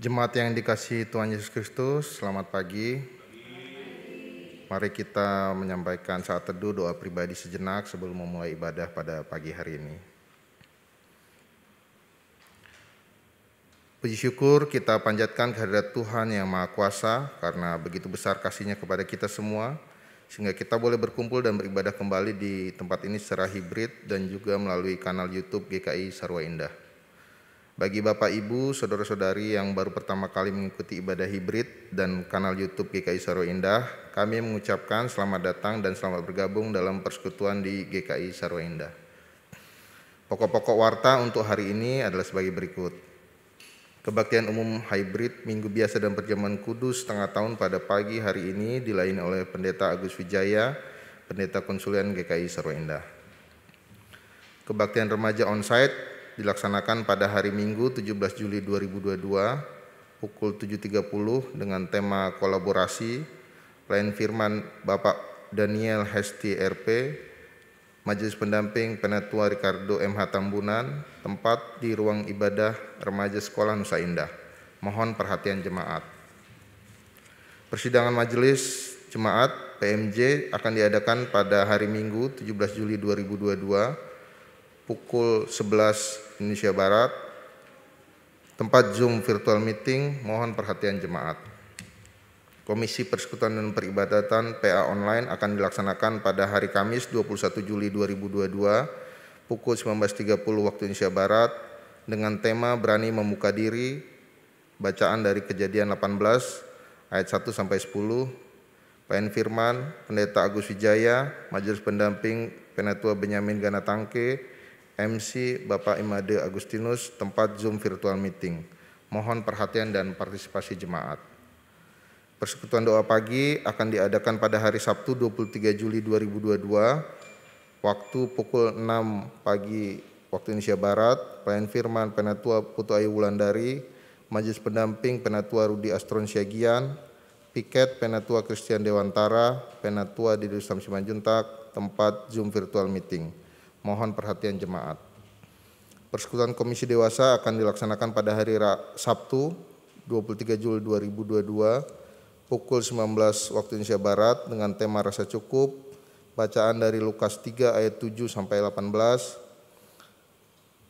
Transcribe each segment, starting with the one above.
Jemaat yang dikasihi Tuhan Yesus Kristus, selamat pagi. Mari kita menyampaikan saat teduh doa pribadi sejenak sebelum memulai ibadah pada pagi hari ini. Puji syukur kita panjatkan kehadirat Tuhan yang Maha Kuasa karena begitu besar kasih-Nya kepada kita semua, sehingga kita boleh berkumpul dan beribadah kembali di tempat ini secara hibrid dan juga melalui kanal YouTube GKI Sarwa Indah. Bagi Bapak Ibu, Saudara-saudari yang baru pertama kali mengikuti ibadah hibrid dan kanal YouTube GKI Sarwa Indah, kami mengucapkan selamat datang dan selamat bergabung dalam persekutuan di GKI Sarwa Indah. Pokok-pokok warta untuk hari ini adalah sebagai berikut. Kebaktian umum hibrid Minggu Biasa dan Perjamuan Kudus setengah tahun pada pagi hari ini dilayani oleh Pendeta Agus Wijaya, Pendeta Konsulian GKI Sarwa Indah. Kebaktian remaja onsite dilaksanakan pada hari Minggu 17 Juli 2022 pukul 7.30 dengan tema kolaborasi, pelayan firman Bapak Daniel Hesti RP, Majelis Pendamping Penatua Ricardo MH Tambunan, tempat di ruang ibadah remaja Sekolah Nusa Indah. Mohon perhatian jemaat. Persidangan Majelis Jemaat PMJ akan diadakan pada hari Minggu 17 Juli 2022 pukul 11 Indonesia Barat, tempat Zoom virtual meeting. Mohon perhatian jemaat. Komisi Persekutuan dan Peribadatan PA Online akan dilaksanakan pada hari Kamis 21 Juli 2022 pukul 19.30 waktu Indonesia Barat dengan tema Berani Membuka Diri, bacaan dari Kejadian 18 ayat 1 sampai 10. Pelayan firman Pendeta Agus Wijaya, Majelis Pendamping Penatua Benyamin Gana Tangke, MC Bapak Imade Agustinus, tempat Zoom virtual meeting. Mohon perhatian dan partisipasi jemaat. Persekutuan doa pagi akan diadakan pada hari Sabtu 23 Juli 2022 waktu pukul 6 pagi waktu Indonesia Barat. Pelayan firman Penatua Putu Ayu Wulandari, Majelis Pendamping Penatua Rudi Astron Siagian, Piket Penatua Christian Dewantara, Penatua Didus Samsi Manjuntak, tempat Zoom virtual meeting. Mohon perhatian jemaat. Persekutuan Komisi Dewasa akan dilaksanakan pada hari Sabtu 23 Juli 2022 pukul 19 waktu Indonesia Barat dengan tema Rasa Cukup, bacaan dari Lukas 3 ayat 7 sampai 18.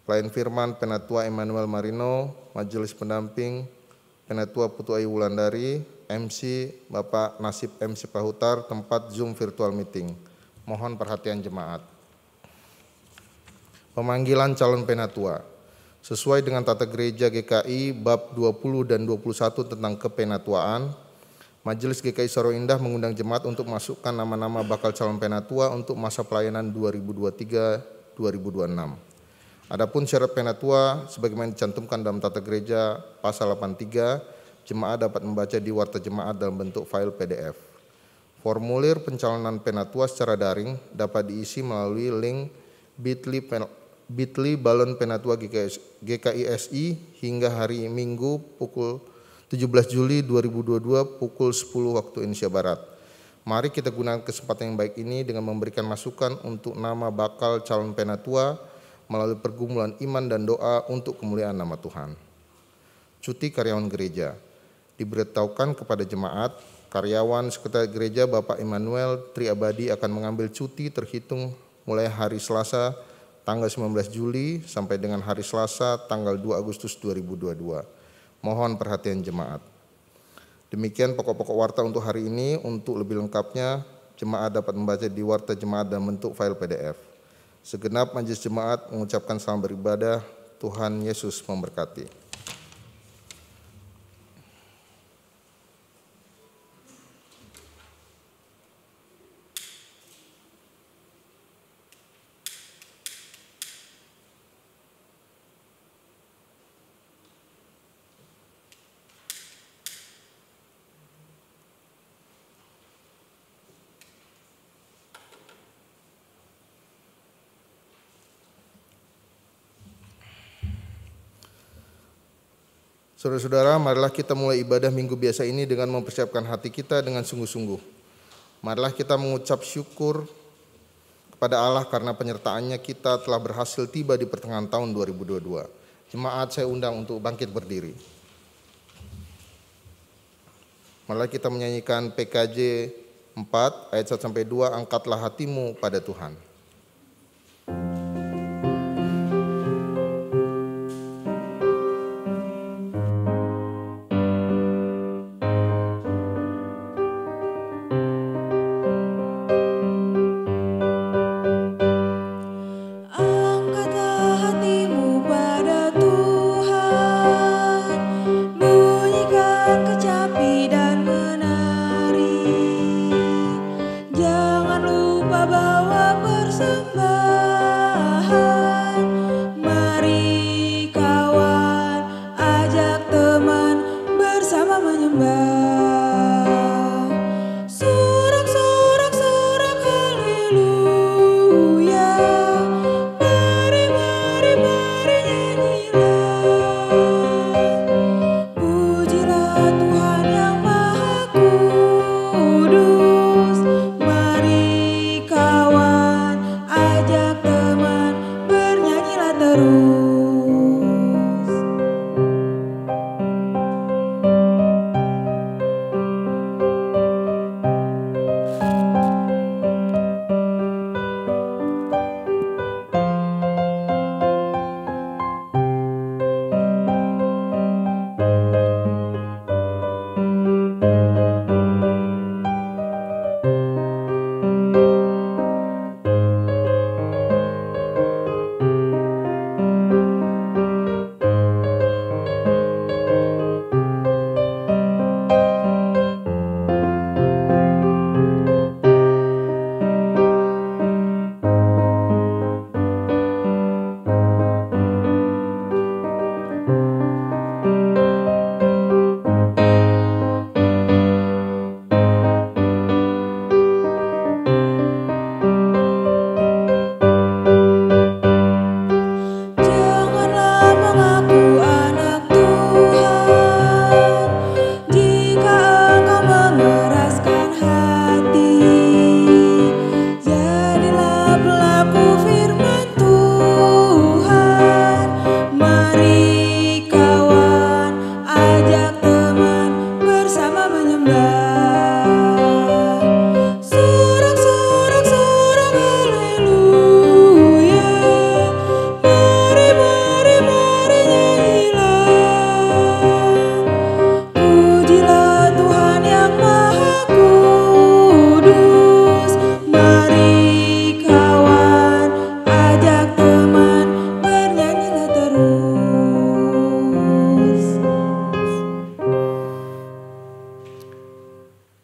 Pelayan firman Penatua Emmanuel Marino, Majelis Pendamping Penatua Putu Ayu Wulandari, MC Bapak Nasib MC Pahutar, tempat Zoom virtual meeting. Mohon perhatian jemaat. Pemanggilan calon penatua. Sesuai dengan tata gereja GKI bab 20 dan 21 tentang kepenatuaan, Majelis GKI Sarwa Indah mengundang jemaat untuk masukkan nama-nama bakal calon penatua untuk masa pelayanan 2023-2026. Adapun syarat penatua sebagaimana dicantumkan dalam tata gereja pasal 83, jemaat dapat membaca di warta jemaat dalam bentuk file PDF. Formulir pencalonan penatua secara daring dapat diisi melalui link bit.ly balon penatua GKISI hingga hari Minggu pukul 17 Juli 2022 pukul 10 waktu Indonesia Barat. Mari kita gunakan kesempatan yang baik ini dengan memberikan masukan untuk nama bakal calon penatua melalui pergumulan iman dan doa untuk kemuliaan nama Tuhan. Cuti karyawan gereja. Diberitahukan kepada jemaat, karyawan sekretariat gereja Bapak Immanuel Triabadi akan mengambil cuti terhitung mulai hari Selasa tanggal 19 Juli sampai dengan hari Selasa tanggal 2 Agustus 2022. Mohon perhatian jemaat. Demikian pokok-pokok warta untuk hari ini. Untuk lebih lengkapnya, jemaat dapat membaca di warta jemaat dalam bentuk file PDF. Segenap majelis jemaat mengucapkan selamat beribadah. Tuhan Yesus memberkati. Saudara-saudara, marilah kita mulai ibadah Minggu Biasa ini dengan mempersiapkan hati kita dengan sungguh-sungguh. Marilah kita mengucap syukur kepada Allah karena penyertaannya kita telah berhasil tiba di pertengahan tahun 2022. Jemaat saya undang untuk bangkit berdiri. Malah kita menyanyikan PKJ 4 ayat 1-2, angkatlah hatimu pada Tuhan.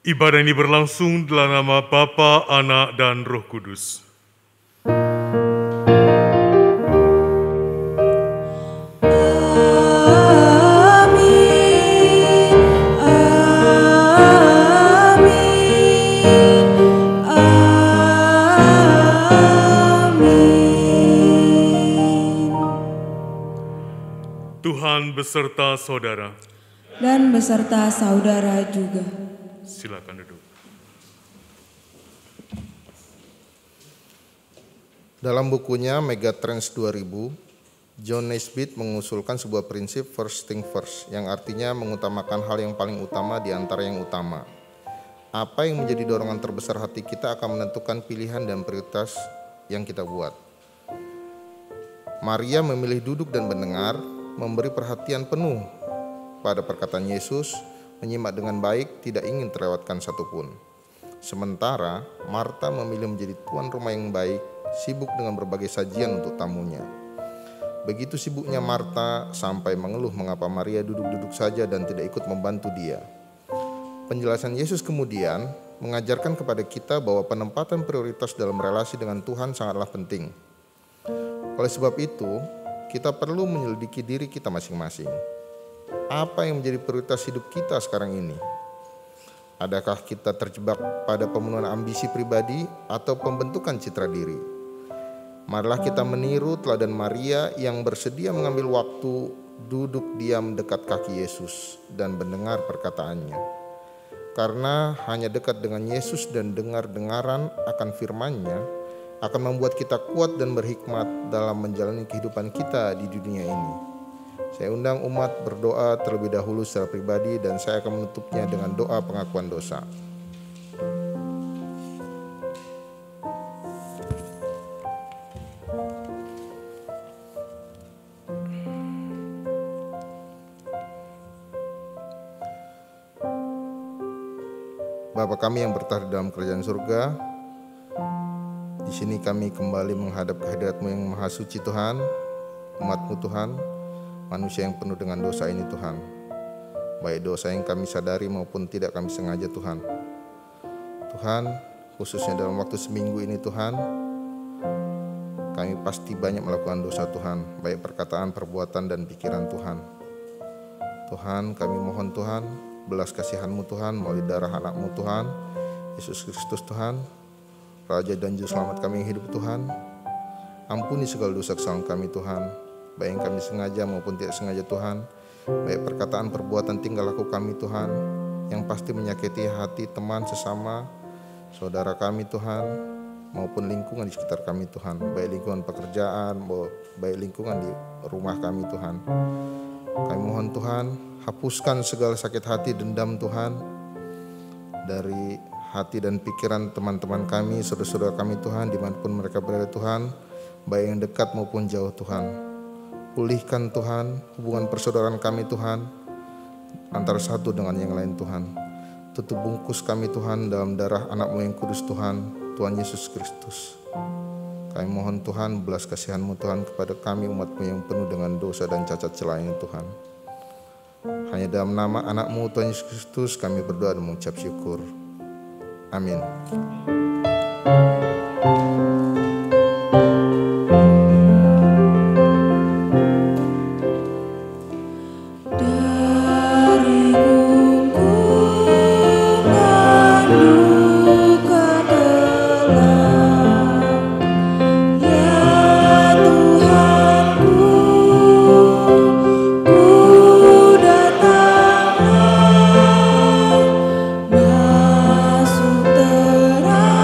Ibadah ini berlangsung dalam nama Bapa, Anak, dan Roh Kudus. Tuhan beserta saudara. Dan beserta saudara juga. Silakan duduk. Dalam bukunya Megatrends 2000, John Naisbitt mengusulkan sebuah prinsip first thing first, yang artinya mengutamakan hal yang paling utama di antara yang utama. Apa yang menjadi dorongan terbesar hati kita akan menentukan pilihan dan prioritas yang kita buat. Maria memilih duduk dan mendengar, memberi perhatian penuh pada perkataan Yesus, menyimak dengan baik, tidak ingin terlewatkan satupun. Sementara Marta memilih menjadi tuan rumah yang baik, sibuk dengan berbagai sajian untuk tamunya. Begitu sibuknya Marta sampai mengeluh mengapa Maria duduk-duduk saja dan tidak ikut membantu dia. Penjelasan Yesus kemudian mengajarkan kepada kita bahwa penempatan prioritas dalam relasi dengan Tuhan sangatlah penting. Oleh sebab itu, kita perlu menyelidiki diri kita masing-masing. Apa yang menjadi prioritas hidup kita sekarang ini? Adakah kita terjebak pada pemenuhan ambisi pribadi atau pembentukan citra diri? Marilah kita meniru teladan Maria yang bersedia mengambil waktu duduk diam dekat kaki Yesus dan mendengar perkataannya. Karena hanya dekat dengan Yesus dan dengar-dengaran akan firman-Nya akan membuat kita kuat dan berhikmat dalam menjalani kehidupan kita di dunia ini. Saya undang umat berdoa terlebih dahulu secara pribadi dan saya akan menutupnya dengan doa pengakuan dosa. Bapa kami yang bertahta di dalam kerajaan surga, di sini kami kembali menghadap kehadirat-Mu yang maha suci Tuhan, umat-Mu Tuhan, manusia yang penuh dengan dosa ini Tuhan. Baik dosa yang kami sadari maupun tidak kami sengaja Tuhan. Tuhan, khususnya dalam waktu seminggu ini Tuhan, kami pasti banyak melakukan dosa Tuhan, baik perkataan, perbuatan, dan pikiran Tuhan. Tuhan, kami mohon Tuhan, belas kasihan-Mu Tuhan, melalui darah anak-Mu Tuhan, Yesus Kristus Tuhan, Raja dan Juru Selamat kami yang hidup Tuhan. Ampuni segala dosa kesalahan kami Tuhan, baik yang kami sengaja maupun tidak sengaja Tuhan, baik perkataan, perbuatan, tingkah laku kami Tuhan, yang pasti menyakiti hati teman sesama, saudara kami Tuhan, maupun lingkungan di sekitar kami Tuhan, baik lingkungan pekerjaan, baik lingkungan di rumah kami Tuhan. Kami mohon Tuhan, hapuskan segala sakit hati, dendam Tuhan, dari hati dan pikiran teman-teman kami, saudara-saudara kami Tuhan, dimanapun mereka berada Tuhan, baik yang dekat maupun jauh Tuhan. Pulihkan Tuhan hubungan persaudaraan kami Tuhan, antara satu dengan yang lain Tuhan. Tutup bungkus kami Tuhan dalam darah anak-Mu yang kudus Tuhan, Tuhan Yesus Kristus. Kami mohon Tuhan, belas kasihan-Mu Tuhan kepada kami umat-Mu yang penuh dengan dosa dan cacat celah ini Tuhan. Hanya dalam nama anak-Mu Tuhan Yesus Kristus kami berdoa dan mengucap syukur. Amin. Masuk terang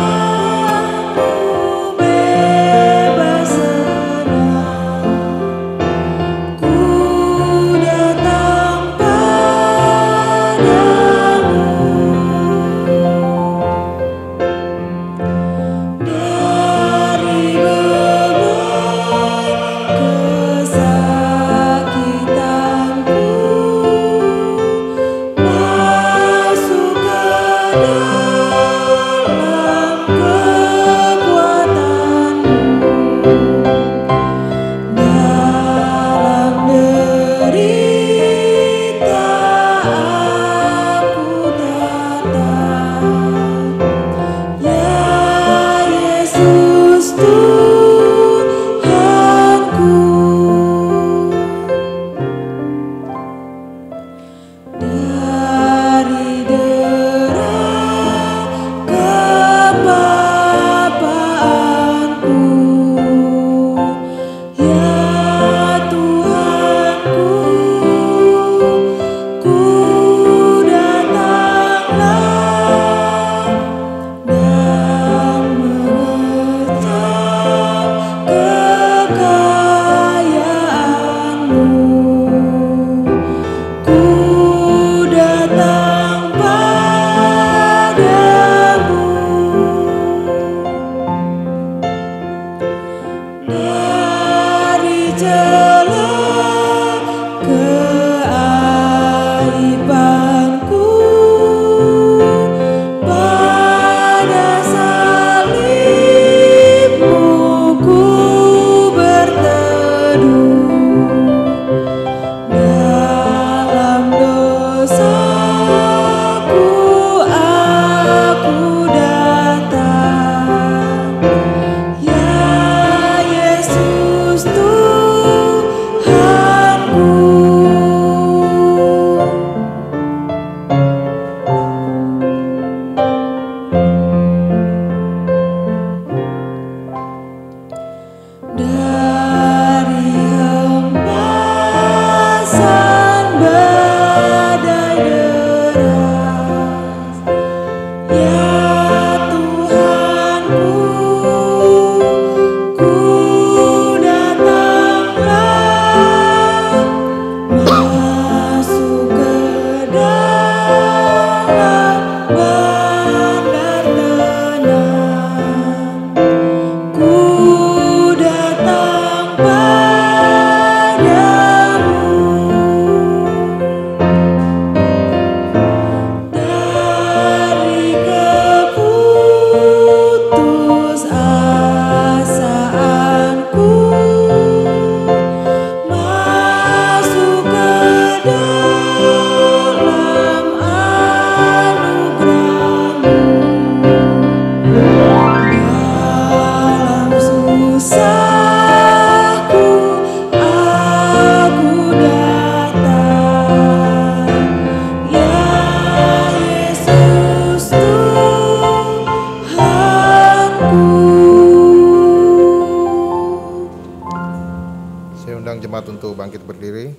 kita berdiri.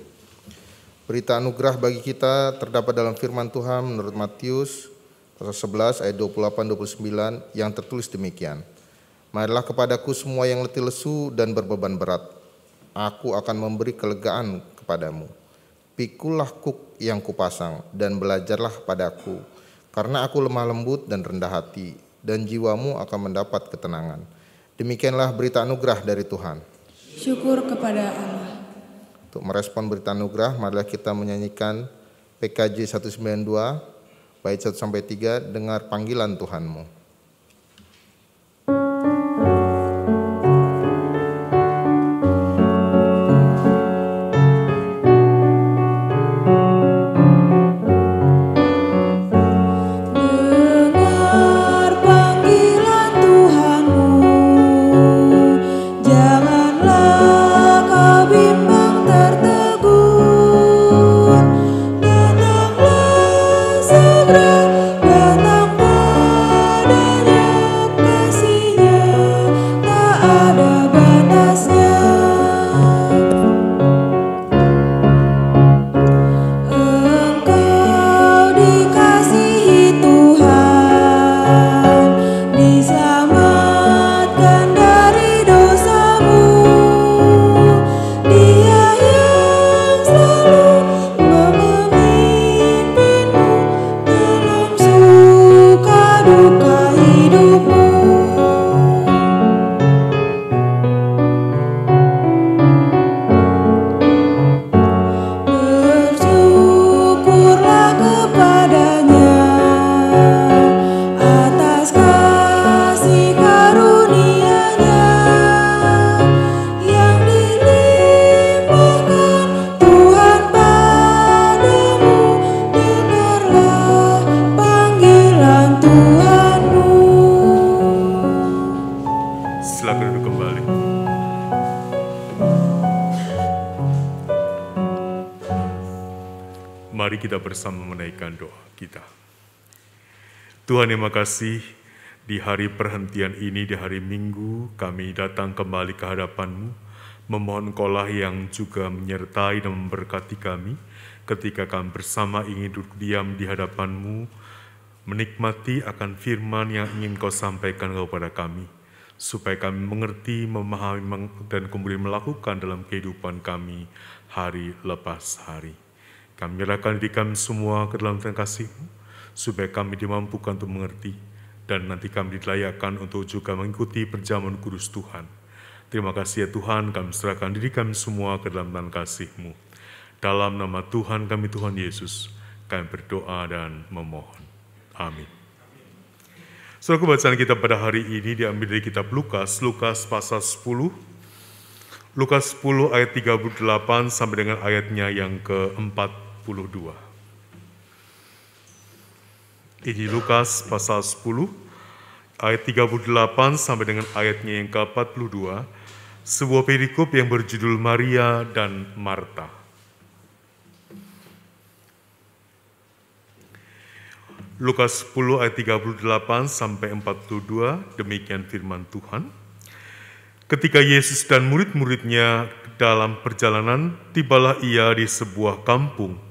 Berita anugerah bagi kita terdapat dalam firman Tuhan menurut Matius pasal 11 ayat 28-29 yang tertulis demikian. Marilah kepadaku semua yang letih lesu dan berbeban berat, aku akan memberi kelegaan kepadamu. Pikulah kuk yang kupasang dan belajarlah padaku, karena aku lemah lembut dan rendah hati, dan jiwamu akan mendapat ketenangan. Demikianlah berita anugerah dari Tuhan. Syukur kepada Allah. Untuk merespon berita anugerah, marilah kita menyanyikan PKJ 192, bait 1-3, dengar panggilan Tuhanmu. Mari kita bersama menaikkan doa kita. Tuhan, terima kasih di hari perhentian ini, di hari Minggu, kami datang kembali ke hadapan-Mu, memohon Engkau-lah yang juga menyertai dan memberkati kami, ketika kami bersama ingin duduk diam di hadapan-Mu, menikmati akan firman yang ingin Kau sampaikan kepada kami, supaya kami mengerti, memahami, dan kemudian melakukan dalam kehidupan kami hari lepas hari. Kami menyerahkan diri kami semua ke dalam tangan kasih-Mu, supaya kami dimampukan untuk mengerti, dan nanti kami dilayakkan untuk juga mengikuti perjamuan kudus Tuhan. Terima kasih ya Tuhan, kami serahkan diri kami semua ke dalam tangan kasih-Mu. Dalam nama Tuhan kami, Tuhan Yesus, kami berdoa dan memohon. Amin. Saudara, bacaan kita pada hari ini diambil dari kitab Lukas pasal 10, Lukas 10 ayat 38 sampai dengan ayatnya yang ke-42. Ini Lukas pasal 10 ayat 38 sampai dengan ayatnya yang ke-42, sebuah perikop yang berjudul Maria dan Marta. Lukas 10 ayat 38 sampai 42, demikian firman Tuhan. Ketika Yesus dan murid-muridnya dalam perjalanan, tibalah ia di sebuah kampung.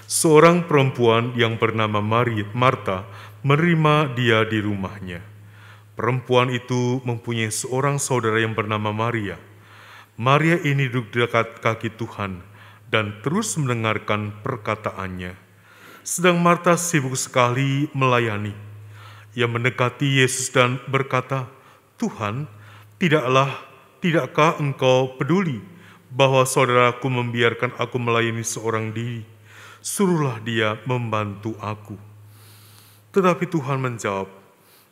Seorang perempuan yang bernama Marta menerima dia di rumahnya. Perempuan itu mempunyai seorang saudara yang bernama Maria. Maria ini duduk di dekat kaki Tuhan dan terus mendengarkan perkataannya. Sedang Marta sibuk sekali melayani. Ia mendekati Yesus dan berkata, "Tuhan, tidakkah Engkau peduli bahwa saudaraku membiarkan aku melayani seorang diri? Suruhlah dia membantu aku." Tetapi Tuhan menjawab,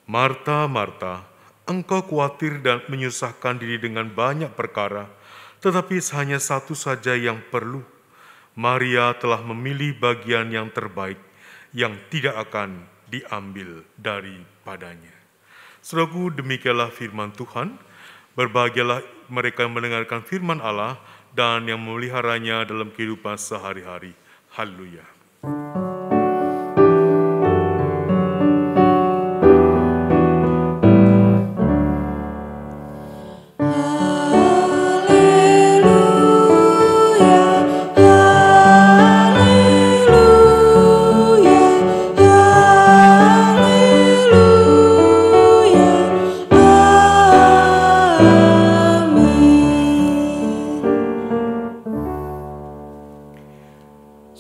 "Marta, Marta, engkau khawatir dan menyusahkan diri dengan banyak perkara, tetapi hanya satu saja yang perlu. Maria telah memilih bagian yang terbaik, yang tidak akan diambil daripadanya." Saudaraku, demikianlah firman Tuhan. Berbahagialah mereka yang mendengarkan firman Allah dan yang memeliharanya dalam kehidupan sehari-hari. Haleluya. Haleluya.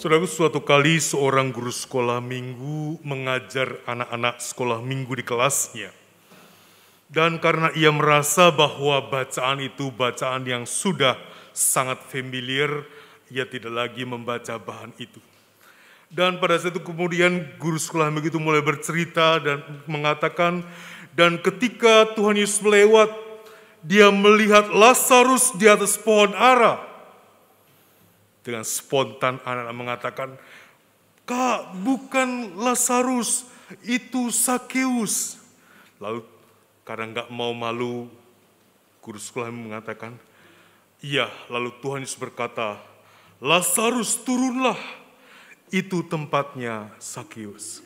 Saudaraku, suatu kali seorang guru sekolah minggu mengajar anak-anak sekolah minggu di kelasnya. Dan karena ia merasa bahwa bacaan itu bacaan yang sudah sangat familiar, ia tidak lagi membaca bahan itu. Dan pada saat itu kemudian guru sekolah minggu itu mulai bercerita dan mengatakan, dan ketika Tuhan Yesus melewat, dia melihat Lazarus di atas pohon ara. Dengan spontan anak-anak mengatakan, "Kak, bukan Lazarus, itu Sakeus." Lalu karena nggak mau malu, guru sekolah mengatakan, "Iya." Lalu Tuhan Yesus berkata, "Lazarus turunlah, itu tempatnya Sakeus."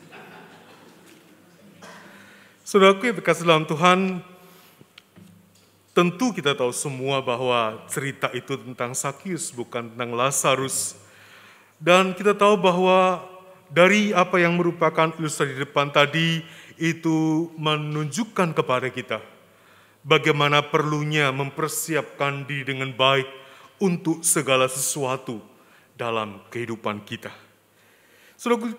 Saudaraku yang terkasih dalam Tuhan, tentu kita tahu semua bahwa cerita itu tentang Sakeus, bukan tentang Lazarus. Dan kita tahu bahwa dari apa yang merupakan ilustrasi di depan tadi, itu menunjukkan kepada kita bagaimana perlunya mempersiapkan diri dengan baik untuk segala sesuatu dalam kehidupan kita. Saudara,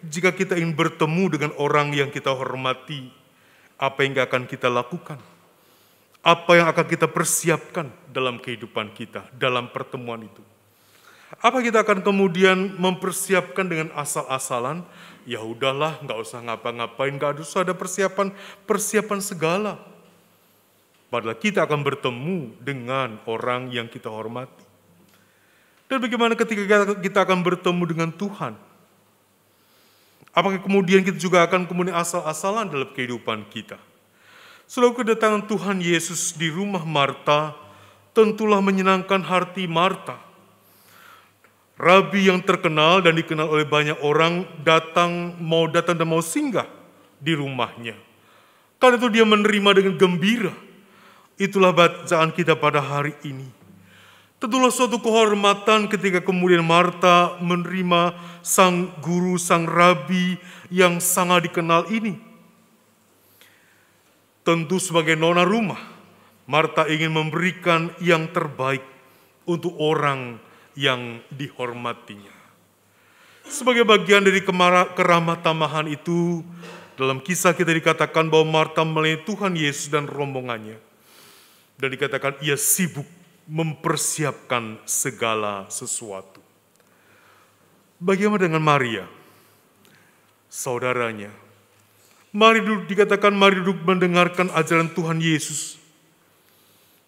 jika kita ingin bertemu dengan orang yang kita hormati, apa yang akan kita lakukan? Apa yang akan kita persiapkan dalam kehidupan kita, dalam pertemuan itu? Apa kita akan kemudian mempersiapkan dengan asal-asalan? Ya udahlah, nggak usah ngapa-ngapain, nggak usah ada persiapan segala. Padahal kita akan bertemu dengan orang yang kita hormati. Dan bagaimana ketika kita akan bertemu dengan Tuhan? Apakah kemudian kita juga akan kemudian asal-asalan dalam kehidupan kita? Setelah kedatangan Tuhan Yesus di rumah Marta, tentulah menyenangkan hati Marta. Rabi yang terkenal dan dikenal oleh banyak orang mau datang dan mau singgah di rumahnya. Karena itu dia menerima dengan gembira. Itulah bacaan kita pada hari ini. Tentulah suatu kehormatan ketika kemudian Marta menerima sang guru, sang rabi yang sangat dikenal ini. Tentu sebagai nona rumah, Marta ingin memberikan yang terbaik untuk orang yang dihormatinya. Sebagai bagian dari keramah tamahan itu, dalam kisah kita dikatakan bahwa Marta melayani Tuhan Yesus dan rombongannya. Dan dikatakan ia sibuk mempersiapkan segala sesuatu. Bagaimana dengan Maria, saudaranya? Mari duduk mendengarkan ajaran Tuhan Yesus.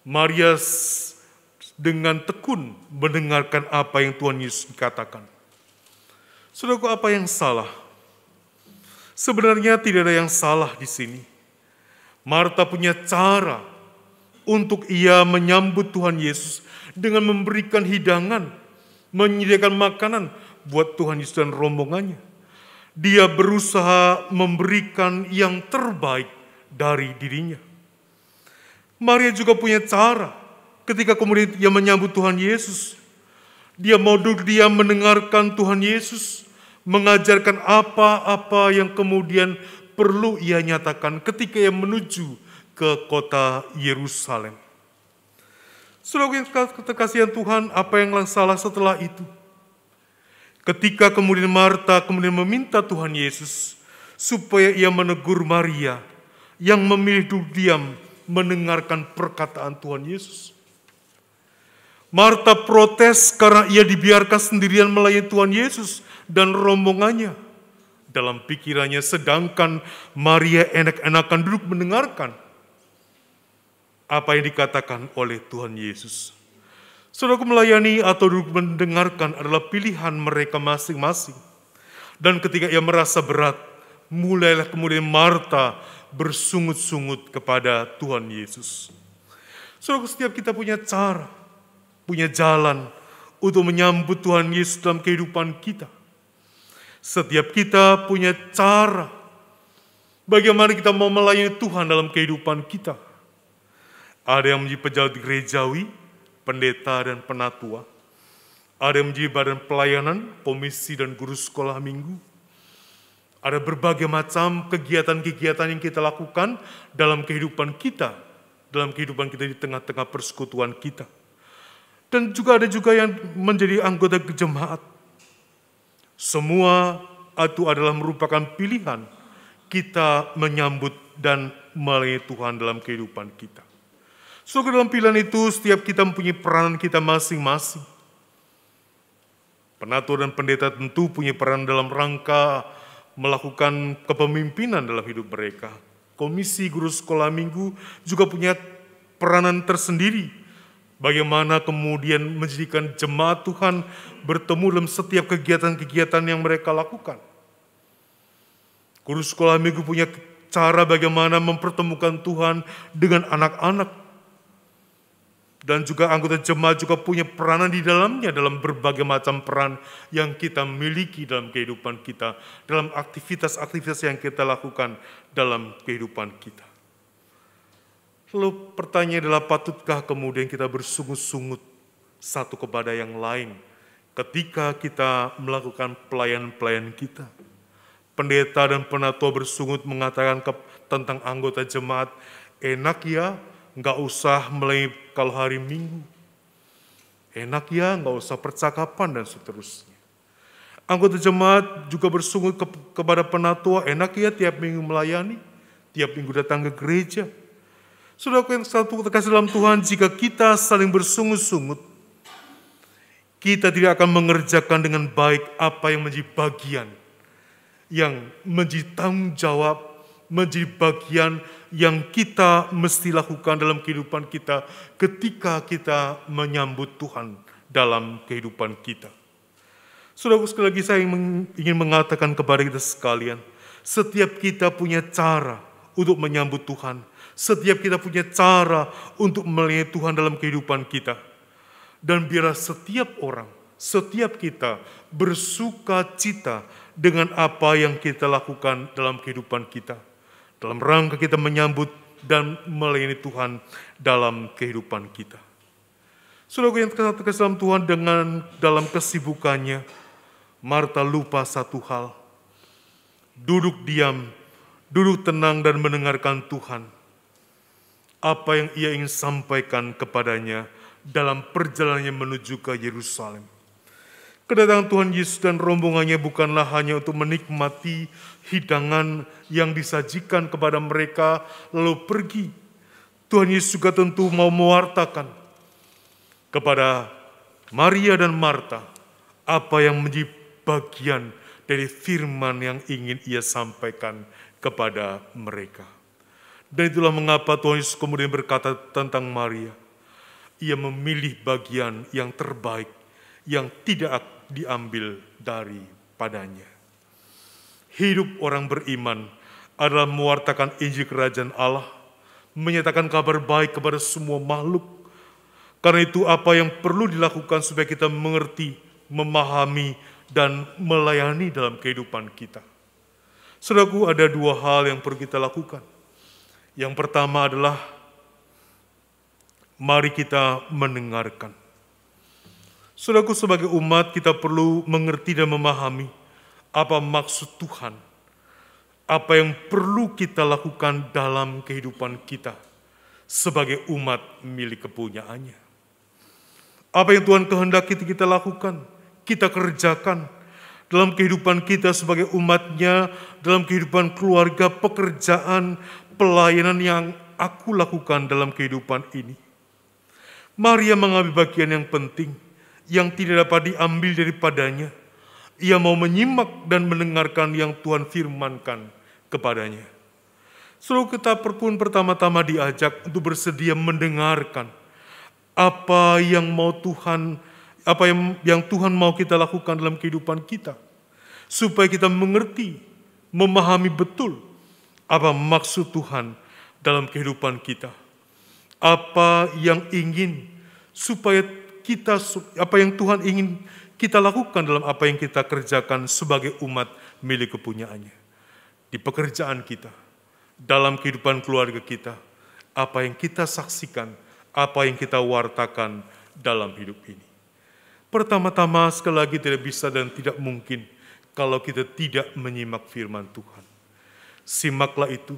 Maria dengan tekun mendengarkan apa yang Tuhan Yesus katakan. Saudaraku, apa yang salah? Sebenarnya tidak ada yang salah di sini. Marta punya cara untuk ia menyambut Tuhan Yesus dengan memberikan hidangan, menyediakan makanan buat Tuhan Yesus dan rombongannya. Dia berusaha memberikan yang terbaik dari dirinya. Maria juga punya cara ketika kemudian ia menyambut Tuhan Yesus. Dia mau duduk diam mendengarkan Tuhan Yesus mengajarkan apa-apa yang kemudian perlu ia nyatakan ketika ia menuju ke kota Yerusalem. Saudara yang terkasihan Tuhan, apa yang salah setelah itu? Ketika kemudian Marta meminta Tuhan Yesus supaya ia menegur Maria yang memilih duduk diam mendengarkan perkataan Tuhan Yesus. Marta protes karena ia dibiarkan sendirian melayani Tuhan Yesus dan rombongannya. Dalam pikirannya, sedangkan Maria enak-enakan duduk mendengarkan apa yang dikatakan oleh Tuhan Yesus. Saudaraku, melayani atau duduk mendengarkan adalah pilihan mereka masing-masing. Dan ketika ia merasa berat, mulailah kemudian Marta bersungut-sungut kepada Tuhan Yesus. Saudaraku, setiap kita punya cara, punya jalan untuk menyambut Tuhan Yesus dalam kehidupan kita. Setiap kita punya cara bagaimana kita mau melayani Tuhan dalam kehidupan kita. Ada yang menjadi pejabat gerejawi, pendeta dan penatua. Ada yang menjadi badan pelayanan, komisi dan guru sekolah minggu. Ada berbagai macam kegiatan-kegiatan yang kita lakukan dalam kehidupan kita di tengah-tengah persekutuan kita. Dan juga ada yang menjadi anggota jemaat. Semua itu adalah merupakan pilihan kita menyambut dan melayani Tuhan dalam kehidupan kita. So, dalam pilihan itu setiap kita mempunyai peranan kita masing-masing. Penatua dan pendeta tentu punya peran dalam rangka melakukan kepemimpinan dalam hidup mereka. Komisi guru sekolah minggu juga punya peranan tersendiri. Bagaimana kemudian menjadikan jemaat Tuhan bertemu dalam setiap kegiatan-kegiatan yang mereka lakukan. Guru sekolah minggu punya cara bagaimana mempertemukan Tuhan dengan anak-anak. Dan juga anggota jemaat juga punya peranan di dalamnya dalam berbagai macam peran yang kita miliki dalam kehidupan kita, dalam aktivitas-aktivitas yang kita lakukan dalam kehidupan kita. Lalu pertanyaan adalah, patutkah kemudian kita bersungut-sungut satu kepada yang lain ketika kita melakukan pelayan-pelayan kita? Pendeta dan penatua bersungut mengatakan tentang anggota jemaat, enak ya, nggak usah melayani kalau hari Minggu. Enak ya, nggak usah percakapan dan seterusnya. Anggota jemaat juga bersungut kepada penatua, enak ya tiap minggu melayani, tiap minggu datang ke gereja. Saudaraku yang satu terkasih dalam Tuhan, jika kita saling bersungut-sungut, kita tidak akan mengerjakan dengan baik apa yang menjadi bagian, yang menjadi tanggung jawab, menjadi bagian yang kita mesti lakukan dalam kehidupan kita ketika kita menyambut Tuhan dalam kehidupan kita. Saudaraku, sekali lagi saya ingin mengatakan kepada kita sekalian, setiap kita punya cara untuk menyambut Tuhan, setiap kita punya cara untuk melayani Tuhan dalam kehidupan kita. Dan biarlah setiap orang, setiap kita bersuka cita dengan apa yang kita lakukan dalam kehidupan kita, dalam rangka kita menyambut dan melayani Tuhan dalam kehidupan kita. Saudaraku yang terkasih dalam Tuhan, dalam kesibukannya, Marta lupa satu hal. Duduk diam, duduk tenang dan mendengarkan Tuhan. Apa yang ia ingin sampaikan kepadanya dalam perjalanannya menuju ke Yerusalem. Kedatangan Tuhan Yesus dan rombongannya bukanlah hanya untuk menikmati hidangan yang disajikan kepada mereka lalu pergi. Tuhan Yesus juga tentu mau mewartakan kepada Maria dan Marta apa yang menjadi bagian dari firman yang ingin ia sampaikan kepada mereka. Dan itulah mengapa Tuhan Yesus kemudian berkata tentang Maria, ia memilih bagian yang terbaik yang tidak diambil daripadanya. Hidup orang beriman adalah mewartakan Injil Kerajaan Allah, menyatakan kabar baik kepada semua makhluk. Karena itu apa yang perlu dilakukan supaya kita mengerti, memahami, dan melayani dalam kehidupan kita. Saudaraku, ada dua hal yang perlu kita lakukan. Yang pertama adalah mari kita mendengarkan. Saudaraku, sebagai umat kita perlu mengerti dan memahami apa maksud Tuhan, apa yang perlu kita lakukan dalam kehidupan kita sebagai umat milik kepunyaannya. Apa yang Tuhan kehendaki kita lakukan, kita kerjakan dalam kehidupan kita sebagai umatnya, dalam kehidupan keluarga, pekerjaan, pelayanan yang aku lakukan dalam kehidupan ini. Maria mengambil bagian yang penting, yang tidak dapat diambil daripadanya. Ia mau menyimak dan mendengarkan yang Tuhan firmankan kepadanya. Seluruh kita pun pertama-tama diajak untuk bersedia mendengarkan apa yang mau Tuhan, apa yang Tuhan mau kita lakukan dalam kehidupan kita, supaya kita mengerti, memahami betul apa maksud Tuhan dalam kehidupan kita, apa yang ingin supaya kita, apa yang Tuhan ingin kita lakukan dalam apa yang kita kerjakan sebagai umat milik kepunyaannya. Di pekerjaan kita, dalam kehidupan keluarga kita, apa yang kita saksikan, apa yang kita wartakan dalam hidup ini. Pertama-tama sekali lagi tidak bisa dan tidak mungkin kalau kita tidak menyimak firman Tuhan. Simaklah itu,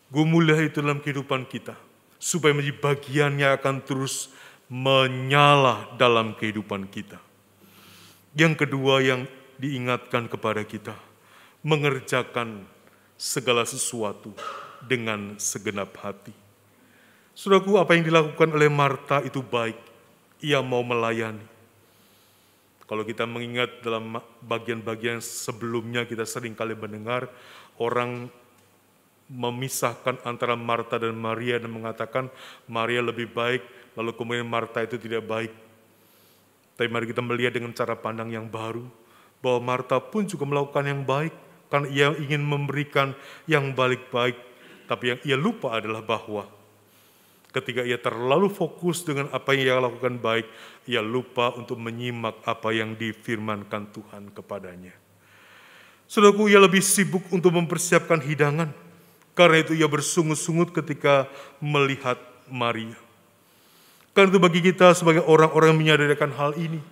gumulilah itu dalam kehidupan kita, supaya menjadi bagian yang akan terus menyala dalam kehidupan kita. Yang kedua yang diingatkan kepada kita, mengerjakan segala sesuatu dengan segenap hati. Saudaraku, apa yang dilakukan oleh Marta itu baik. Ia mau melayani. Kalau kita mengingat dalam bagian-bagian sebelumnya, kita sering kali mendengar orang memisahkan antara Marta dan Maria dan mengatakan Maria lebih baik, lalu kemudian Marta itu tidak baik. Tapi mari kita melihat dengan cara pandang yang baru, bahwa Marta pun juga melakukan yang baik, karena ia ingin memberikan yang baik-baik. Tapi yang ia lupa adalah bahwa ketika ia terlalu fokus dengan apa yang ia lakukan baik, ia lupa untuk menyimak apa yang difirmankan Tuhan kepadanya. Saudaraku, ia lebih sibuk untuk mempersiapkan hidangan. Karena itu ia bersungut-sungut ketika melihat Maria. Karena itu bagi kita sebagai orang-orang yang menyadarkan hal ini,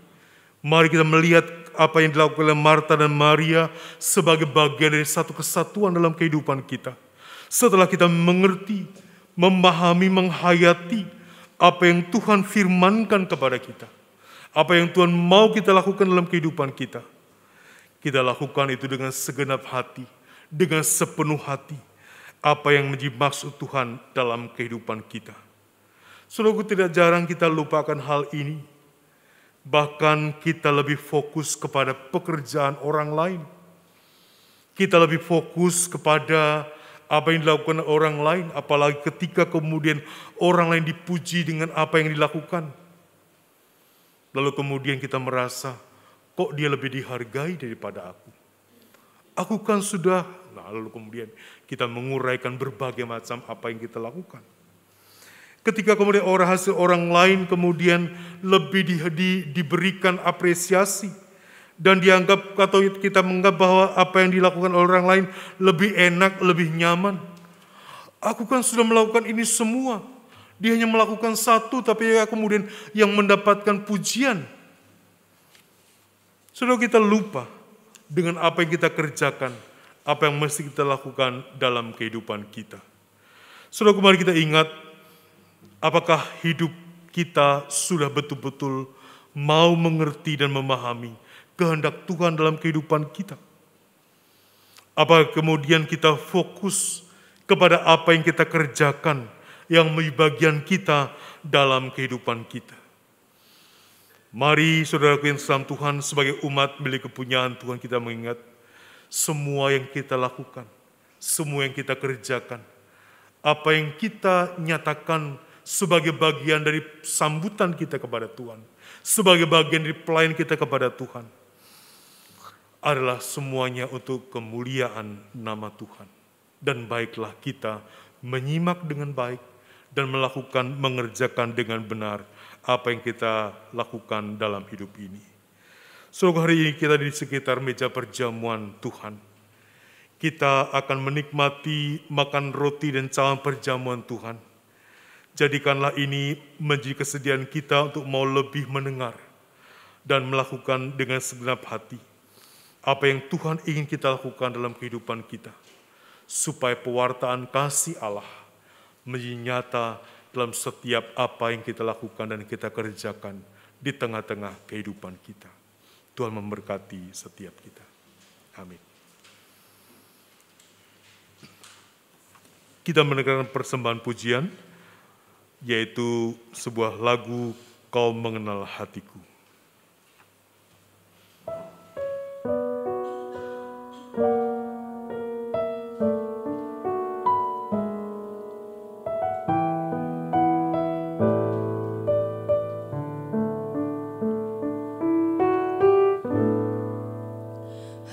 mari kita melihat apa yang dilakukan oleh Marta dan Maria sebagai bagian dari satu kesatuan dalam kehidupan kita. Setelah kita mengerti, memahami, menghayati apa yang Tuhan firmankan kepada kita, apa yang Tuhan mau kita lakukan dalam kehidupan kita, kita lakukan itu dengan segenap hati, dengan sepenuh hati, apa yang menjadi maksud Tuhan dalam kehidupan kita. Saudaraku, tidak jarang kita lupakan hal ini. Bahkan kita lebih fokus kepada pekerjaan orang lain. Kita lebih fokus kepada apa yang dilakukan orang lain, apalagi ketika kemudian orang lain dipuji dengan apa yang dilakukan. Lalu kemudian kita merasa, kok dia lebih dihargai daripada aku? Aku kan sudah, lalu kemudian kita menguraikan berbagai macam apa yang kita lakukan. Ketika kemudian orang lain kemudian lebih diberikan apresiasi dan dianggap atau kita menganggap bahwa apa yang dilakukan oleh orang lain lebih enak, lebih nyaman. Aku kan sudah melakukan ini semua. Dia hanya melakukan satu tapi kemudian yang mendapatkan pujian. Saudara, kita lupa dengan apa yang kita kerjakan, apa yang mesti kita lakukan dalam kehidupan kita. Saudara, mari kita ingat, apakah hidup kita sudah betul-betul mau mengerti dan memahami kehendak Tuhan dalam kehidupan kita? Apa kemudian kita fokus kepada apa yang kita kerjakan yang menjadi bagian kita dalam kehidupan kita? Mari saudaraku yang dalam Tuhan, sebagai umat milik kepunyaan Tuhan, kita mengingat semua yang kita lakukan, semua yang kita kerjakan, apa yang kita nyatakan sebagai bagian dari sambutan kita kepada Tuhan, sebagai bagian dari pelayan kita kepada Tuhan, adalah semuanya untuk kemuliaan nama Tuhan. Dan baiklah kita menyimak dengan baik dan melakukan, mengerjakan dengan benar apa yang kita lakukan dalam hidup ini. Saudara, hari ini kita di sekitar meja perjamuan Tuhan, kita akan menikmati makan roti dan cawan perjamuan Tuhan. Jadikanlah ini menjadi kesediaan kita untuk mau lebih mendengar dan melakukan dengan segenap hati apa yang Tuhan ingin kita lakukan dalam kehidupan kita, supaya pewartaan kasih Allah menjadi nyata dalam setiap apa yang kita lakukan dan kita kerjakan di tengah-tengah kehidupan kita. Tuhan memberkati setiap kita. Amin. Kita mendengarkan persembahan pujian, yaitu sebuah lagu Kau Mengenal Hatiku.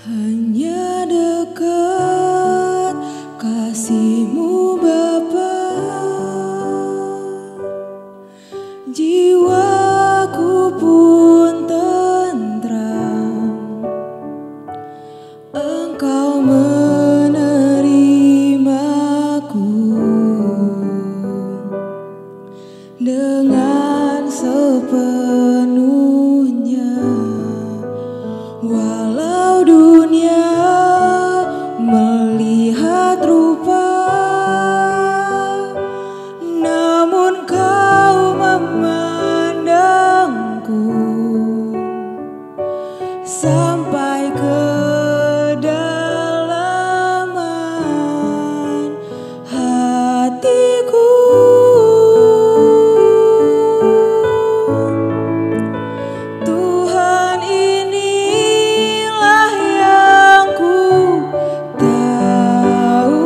Hanya dekat kasih-Mu Bapa, jiwaku pun tentram. Engkau menerimaku dengan sepenuhnya. Walau dunia melihat rupa, namun Kau memandangku sampai kedalaman hatiku. Tuhan, inilah yang ku tahu,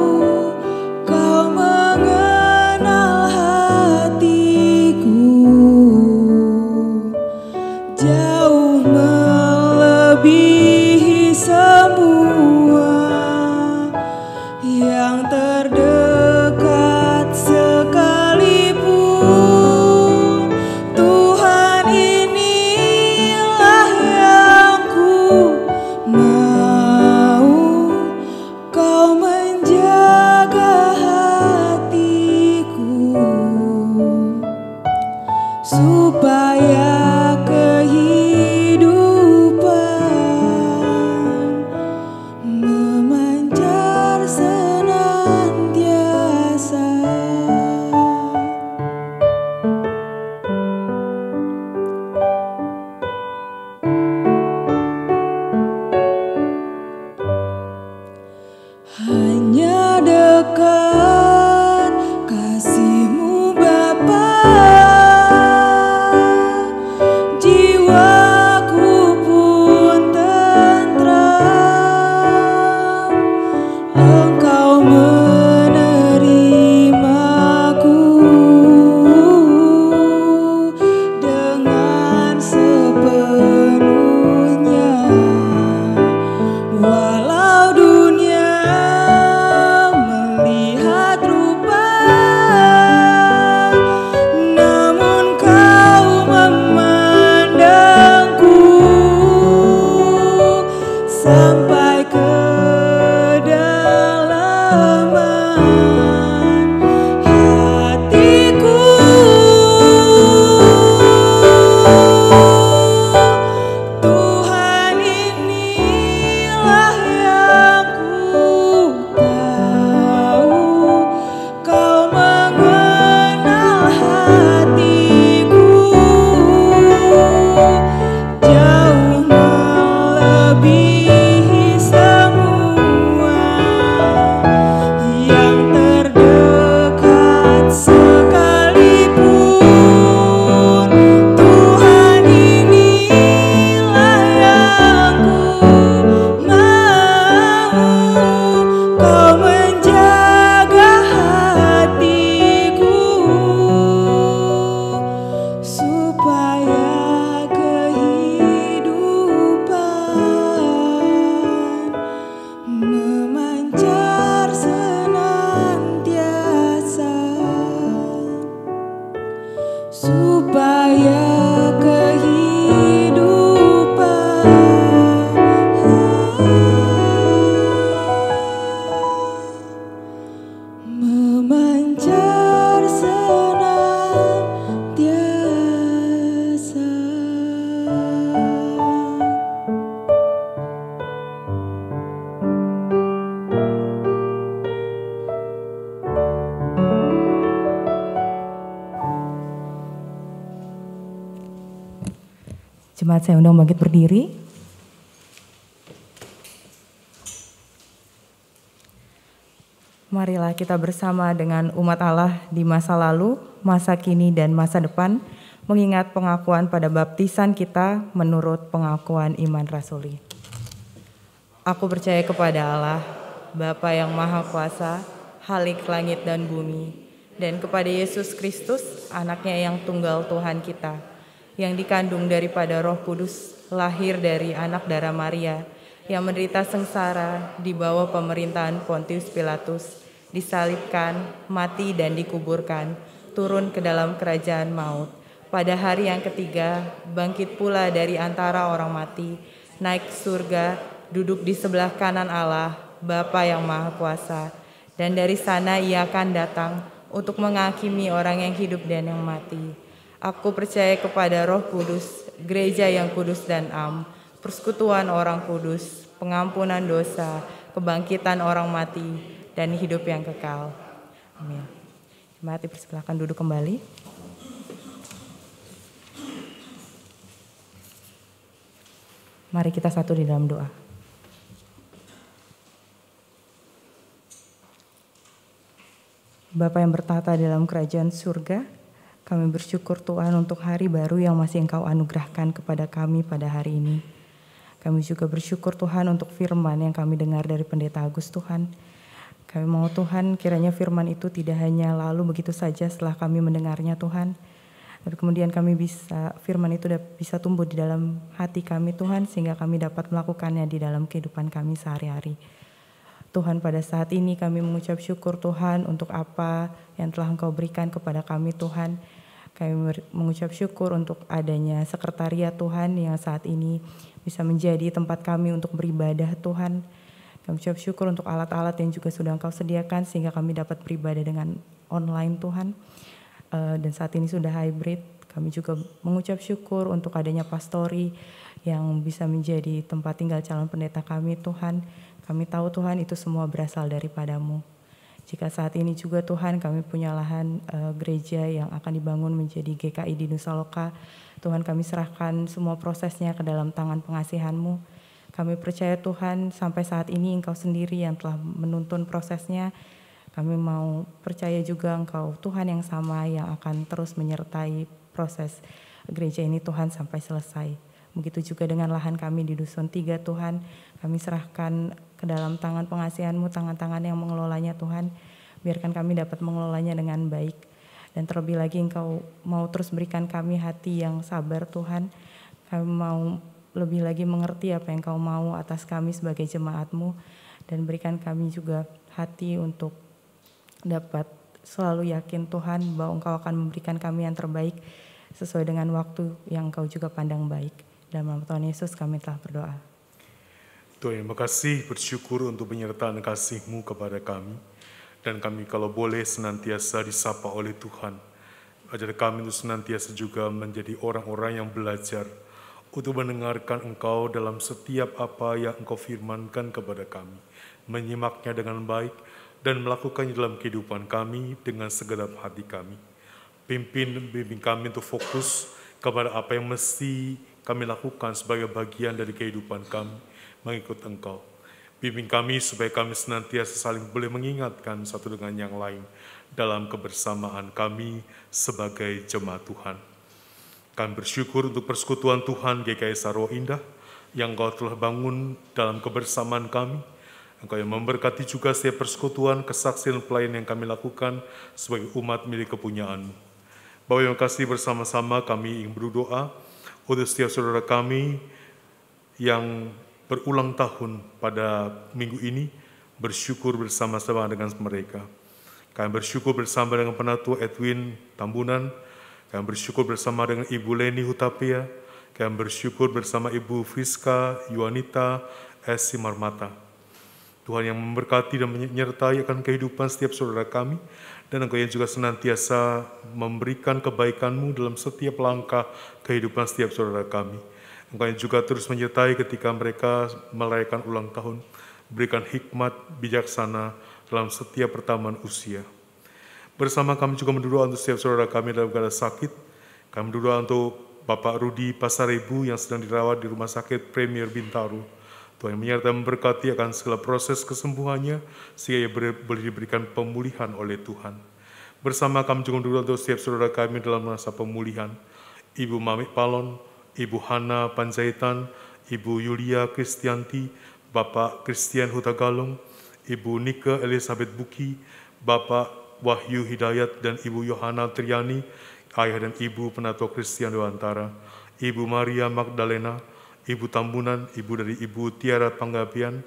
Kau mengenal hatiku jauh melebihi semua yang terdekat sekalipun. Tuhan, inilah yang ku mau, Kau menjaga hatiku supaya kehidupan memancar senantiasa. Hanya dekat kasih-Mu Bapa, jiwaku pun tentram. Engkau menerimaku dengan sepenuhnya. Walau dunia melihat rupa, namun Kau memandangku sampai kedalaman hatiku. Tuhan, inilah yang ku tahu, Kau mengenal hatiku jauh melebihi semua yang terdekat sekalipun. Tuhan, inilah yang ku mau, Kau menjaga hatiku supaya kehidupan memancar senantiasa, supaya kehidupan memancar senantiasa. Jemaat saya undang bangkit berdiri. Marilah kita bersama dengan umat Allah di masa lalu, masa kini, dan masa depan, mengingat pengakuan pada baptisan kita menurut pengakuan iman rasuli. Aku percaya kepada Allah, Bapa yang Maha Kuasa, Khalik langit dan bumi, dan kepada Yesus Kristus, anaknya yang tunggal Tuhan kita, yang dikandung daripada Roh Kudus, lahir dari anak darah Maria, yang menderita sengsara di bawah pemerintahan Pontius Pilatus, disalibkan, mati dan dikuburkan, turun ke dalam kerajaan maut. Pada hari yang ketiga, bangkit pula dari antara orang mati, naik ke surga, duduk di sebelah kanan Allah, Bapa yang Maha Kuasa, dan dari sana Ia akan datang untuk menghakimi orang yang hidup dan yang mati. Aku percaya kepada Roh Kudus, gereja yang kudus dan am, persekutuan orang kudus, pengampunan dosa, kebangkitan orang mati, dan hidup yang kekal. Amin. Jemaat dipersilakan duduk kembali. Mari kita satu di dalam doa. Bapa yang bertata dalam kerajaan surga, kami bersyukur Tuhan untuk hari baru yang masih Engkau anugerahkan kepada kami pada hari ini. Kami juga bersyukur Tuhan untuk firman yang kami dengar dari Pendeta Agus Tuhan. Kami mau Tuhan kiranya firman itu tidak hanya lalu begitu saja setelah kami mendengarnya Tuhan, tapi kemudian firman itu bisa tumbuh di dalam hati kami Tuhan, sehingga kami dapat melakukannya di dalam kehidupan kami sehari-hari. Tuhan, pada saat ini kami mengucap syukur Tuhan untuk apa yang telah Engkau berikan kepada kami Tuhan. Kami mengucap syukur untuk adanya sekretariat Tuhan yang saat ini bisa menjadi tempat kami untuk beribadah Tuhan. Kami ucap syukur untuk alat-alat yang juga sudah Engkau sediakan sehingga kami dapat beribadah dengan online Tuhan. Dan saat ini sudah hybrid. Kami juga mengucap syukur untuk adanya pastori yang bisa menjadi tempat tinggal calon pendeta kami Tuhan. Kami tahu Tuhan itu semua berasal daripada-Mu. Jika saat ini juga Tuhan kami punya lahan gereja yang akan dibangun menjadi GKI di Nusa Loka. Tuhan, kami serahkan semua prosesnya ke dalam tangan pengasihan-Mu. Kami percaya Tuhan sampai saat ini Engkau sendiri yang telah menuntun prosesnya. Kami mau percaya juga Engkau Tuhan yang sama yang akan terus menyertai proses gereja ini Tuhan sampai selesai. Begitu juga dengan lahan kami di Dusun 3 Tuhan. Kami serahkan ke dalam tangan pengasihan-Mu, tangan-tangan yang mengelolanya Tuhan. Biarkan kami dapat mengelolanya dengan baik. Dan terlebih lagi Engkau mau terus berikan kami hati yang sabar Tuhan. Kami mau lebih lagi mengerti apa yang Kau mau atas kami sebagai jemaat-Mu, dan berikan kami juga hati untuk dapat selalu yakin Tuhan bahwa Engkau akan memberikan kami yang terbaik sesuai dengan waktu yang Engkau juga pandang baik. Dalam nama Tuhan Yesus kami telah berdoa. Tuhan, terima kasih, bersyukur untuk penyertaan kasih-Mu kepada kami, dan kami kalau boleh senantiasa disapa oleh Tuhan. Ajar kami untuk senantiasa juga menjadi orang-orang yang belajar untuk mendengarkan Engkau dalam setiap apa yang Engkau firmankan kepada kami, menyimaknya dengan baik, dan melakukannya dalam kehidupan kami dengan segenap hati kami. Bimbing kami untuk fokus kepada apa yang mesti kami lakukan sebagai bagian dari kehidupan kami, mengikut Engkau. Bimbing kami supaya kami senantiasa saling boleh mengingatkan satu dengan yang lain dalam kebersamaan kami sebagai jemaat Tuhan. Kami bersyukur untuk persekutuan Tuhan GKI Sarwa Indah yang Engkau telah bangun dalam kebersamaan kami. Engkau yang memberkati juga setiap persekutuan, kesaksian, pelayanan yang kami lakukan sebagai umat milik kepunyaan-Mu. Bapak yang kasih, bersama-sama kami ingin berdoa untuk setiap saudara kami yang berulang tahun pada minggu ini, bersyukur bersama-sama dengan mereka. Kami bersyukur bersama dengan Penatua Edwin Tambunan. Kami bersyukur bersama dengan Ibu Leni Hutapea. Kami bersyukur bersama Ibu Friska Yuanita S. Simarmata. Tuhan yang memberkati dan menyertai akan kehidupan setiap saudara kami, dan Engkau yang juga senantiasa memberikan kebaikan-Mu dalam setiap langkah kehidupan setiap saudara kami. Engkau yang juga terus menyertai ketika mereka merayakan ulang tahun, berikan hikmat bijaksana dalam setiap pertambahan usia. Bersama kami juga berdoa untuk setiap saudara kami dalam keadaan sakit. Kami berdoa untuk Bapak Rudi Pasaribu yang sedang dirawat di Rumah Sakit Premier Bintaro. Tuhan yang menyertai memberkati akan segala proses kesembuhannya, sehingga ia boleh diberikan pemulihan oleh Tuhan. Bersama kami juga berdoa untuk setiap saudara kami dalam masa pemulihan. Ibu Mamik Palon, Ibu Hana Panjaitan, Ibu Yulia Kristianti, Bapak Christian Hutagalung, Ibu Nika Elizabeth Buki, Bapak Wahyu Hidayat dan Ibu Yohana Triani, ayah dan ibu Penatua Kristian Dewantara, Ibu Maria Magdalena, Ibu Tambunan, Ibu dari Ibu Tiara Panggabian,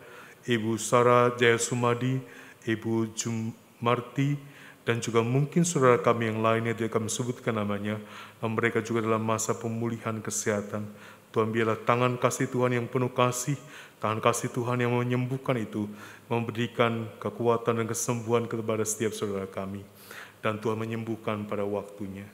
Ibu Sarah Jaya Sumadi, Ibu Jumarti, dan juga mungkin saudara kami yang lainnya tidak kami sebutkan namanya, dan mereka juga dalam masa pemulihan kesehatan. Tuhan, biarlah tangan kasih Tuhan yang penuh kasih, tangan kasih Tuhan yang menyembuhkan itu, memberikan kekuatan dan kesembuhan kepada setiap saudara kami. Dan Tuhan menyembuhkan pada waktunya.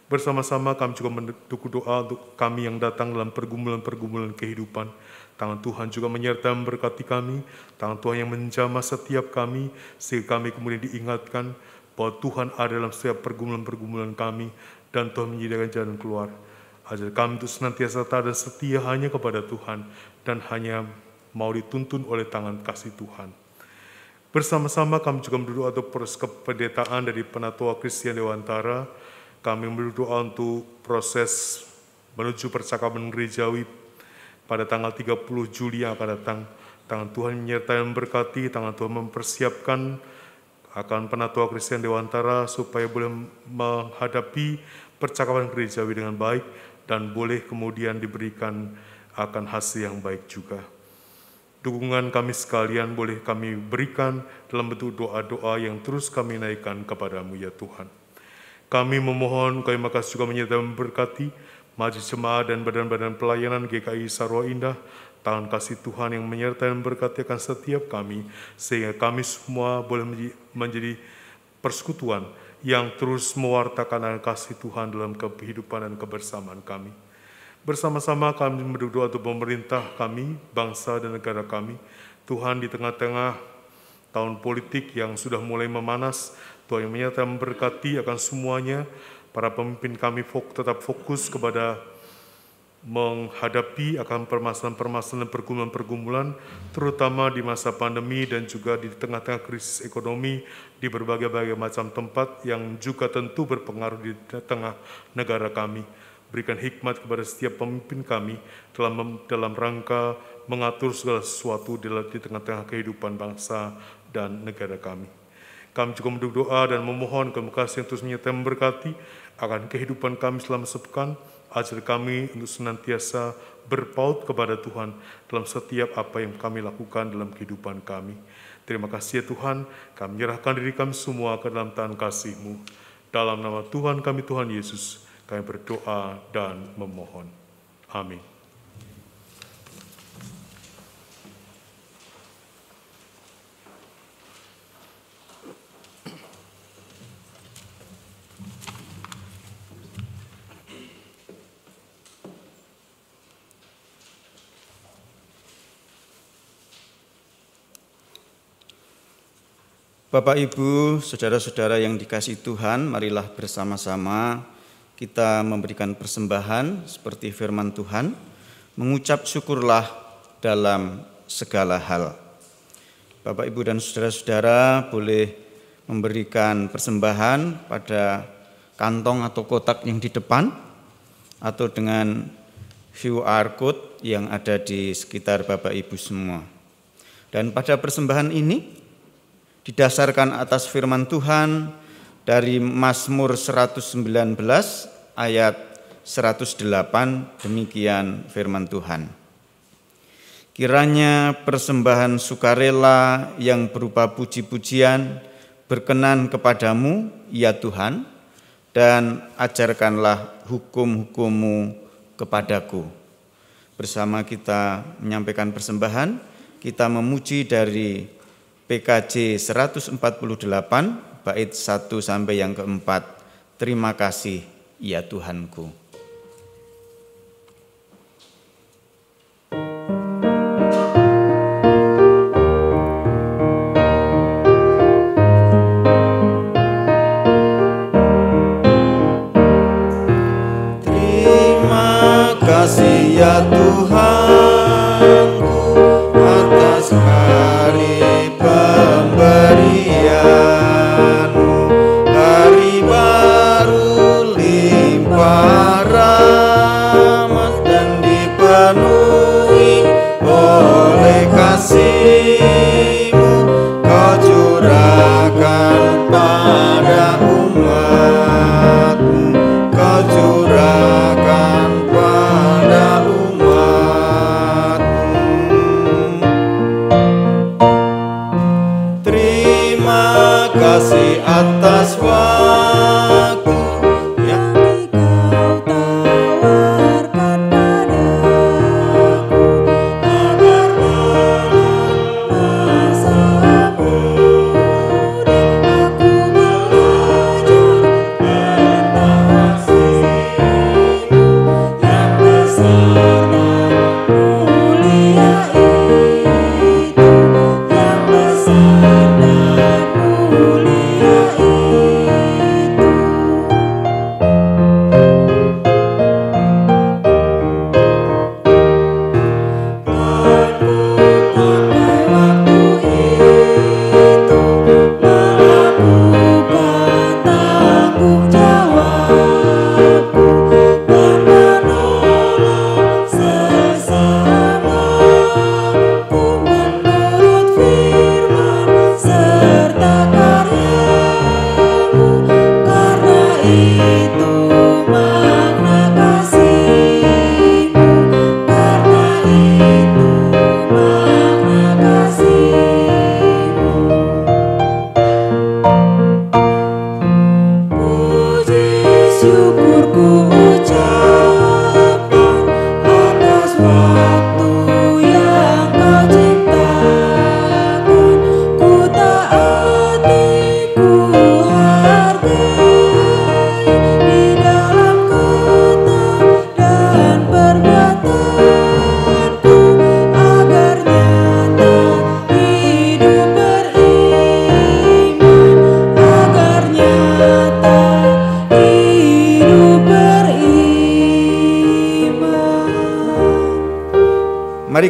Bersama-sama kami juga mendukung doa untuk kami yang datang dalam pergumulan-pergumulan kehidupan. Tangan Tuhan juga menyertai memberkati kami, tangan Tuhan yang menjamah setiap kami, sehingga kami kemudian diingatkan bahwa Tuhan ada dalam setiap pergumulan-pergumulan kami, dan Tuhan menyediakan jalan keluar. Ajar kami untuk senantiasa taat dan setia hanya kepada Tuhan dan hanya mau dituntun oleh tangan kasih Tuhan. Bersama-sama kami juga berdoa untuk proses kependetaan dari Penatua Kristian Dewantara. Kami berdoa untuk proses menuju percakapan gerejawi pada tanggal 30 Juli yang akan datang. Tangan Tuhan menyertai dan memberkati, tangan Tuhan mempersiapkan akan Penatua Kristian Dewantara supaya boleh menghadapi percakapan gerejawi dengan baik dan boleh kemudian diberikan akan hasil yang baik juga. Dukungan kami sekalian boleh kami berikan dalam bentuk doa-doa yang terus kami naikkan kepadamu ya Tuhan. Kami memohon kami makasih juga menyertai memberkati majelis jemaat dan badan-badan pelayanan GKI Sarwa Indah. Tangan kasih Tuhan yang menyertai dan memberkati akan setiap kami, sehingga kami semua boleh menjadi persekutuan yang terus mewartakan kasih Tuhan dalam kehidupan dan kebersamaan kami. Bersama-sama kami berdoa untuk pemerintah kami, bangsa dan negara kami. Tuhan, di tengah-tengah tahun politik yang sudah mulai memanas, Tuhan yang menyertai memberkati akan semuanya. Para pemimpin kami tetap fokus kepada menghadapi akan permasalahan-permasalahan dan pergumulan-pergumulan, terutama di masa pandemi dan juga di tengah-tengah krisis ekonomi di berbagai macam tempat yang juga tentu berpengaruh di tengah negara kami. Berikan hikmat kepada setiap pemimpin kami dalam rangka mengatur segala sesuatu di tengah-tengah kehidupan bangsa dan negara kami. Kami juga berdoa dan memohon kemuliaan yang terus menyertai memberkati akan kehidupan kami selama sepekan. Ajar kami untuk senantiasa berpaut kepada Tuhan dalam setiap apa yang kami lakukan dalam kehidupan kami. Terima kasih ya Tuhan, kami menyerahkan diri kami semua ke dalam tangan kasih-Mu. Dalam nama Tuhan kami, Tuhan Yesus, kami berdoa dan memohon. Amin. Bapak, Ibu, saudara-saudara yang dikasihi Tuhan, marilah bersama-sama kita memberikan persembahan seperti firman Tuhan, mengucap syukurlah dalam segala hal. Bapak, Ibu, dan saudara-saudara boleh memberikan persembahan pada kantong atau kotak yang di depan, atau dengan QR code yang ada di sekitar Bapak, Ibu semua. Dan pada persembahan ini, didasarkan atas firman Tuhan dari Mazmur 119 ayat 108, demikian firman Tuhan. Kiranya persembahan sukarela yang berupa puji-pujian berkenan kepadamu, ya Tuhan, dan ajarkanlah hukum-hukum-Mu kepadaku. Bersama kita menyampaikan persembahan, kita memuji dari PKJ 148 bait 1 sampai yang keempat. Terima kasih ya Tuhanku. Terima kasih ya Tuhanku atas hari pemberian-Mu, hari baru limpah rahmat dan dipenuhi oleh kasih-Mu. Kau curahkan pada umat-Mu, Kau curahkan pada umat-Mu. Terima kasih atas waktu yang Kau tawarkan padaku agar dalam masa muda aku belajar tentang kasih-Mu yang besar dan mulia itu, yang besar dan mulia itu.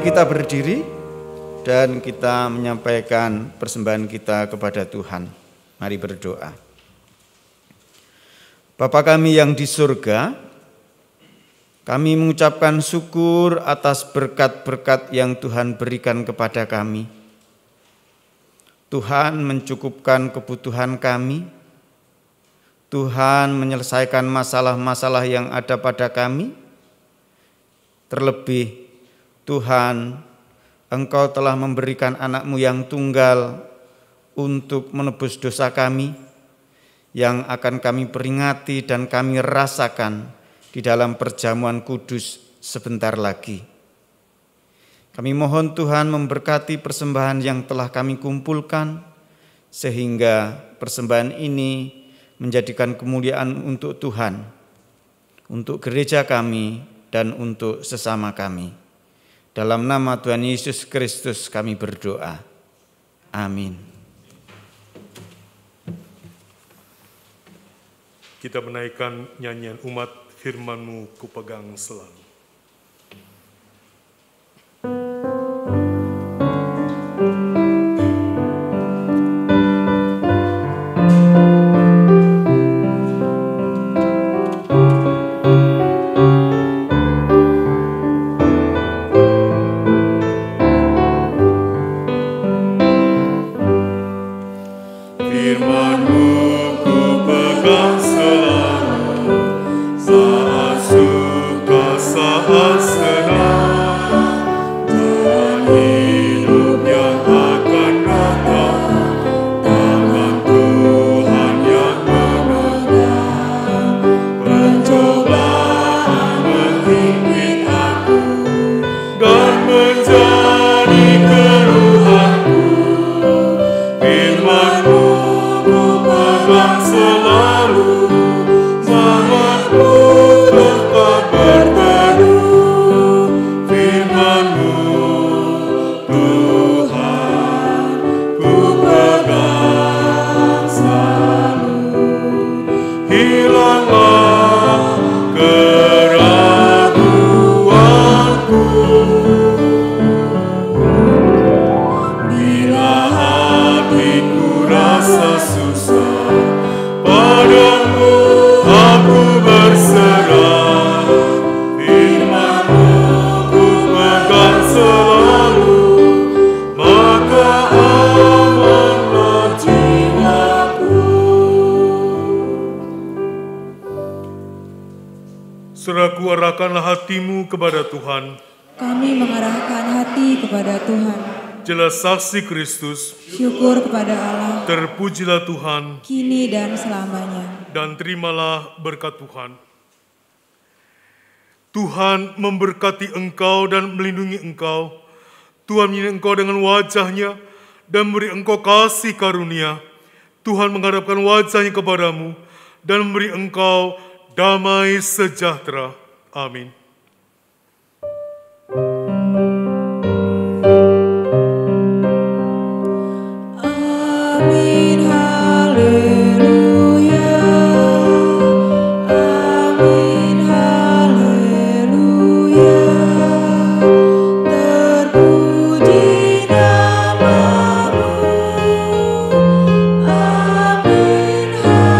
kita berdiri dan kita menyampaikan persembahan kita kepada Tuhan. Mari berdoa. Bapa kami yang di surga, kami mengucapkan syukur atas berkat-berkat yang Tuhan berikan kepada kami. Tuhan mencukupkan kebutuhan kami. Tuhan menyelesaikan masalah-masalah yang ada pada kami. Terlebih, Tuhan, Engkau telah memberikan anak-Mu yang tunggal untuk menebus dosa kami, yang akan kami peringati dan kami rasakan di dalam perjamuan kudus sebentar lagi. Kami mohon Tuhan memberkati persembahan yang telah kami kumpulkan, sehingga persembahan ini menjadikan kemuliaan untuk Tuhan, untuk gereja kami, dan untuk sesama kami. Dalam nama Tuhan Yesus Kristus kami berdoa. Amin. Kita menaikkan nyanyian umat, firman-Mu kupegang selalu. Saudaraku, arahkanlah hatimu kepada Tuhan. Kami mengarahkan hati kepada Tuhan. Jelas saksi Kristus. Syukur kepada Allah. Terpujilah Tuhan. Kini dan selamanya. Dan terimalah berkat Tuhan. Tuhan memberkati engkau dan melindungi engkau. Tuhan menyinari engkau dengan wajah-Nya dan memberi engkau kasih karunia. Tuhan menghadapkan wajah-Nya kepadamu dan memberi engkau damai sejahtera. Amin. Amin, haleluya. Amin, haleluya. Terpuji nama-Mu. Amin, haleluya.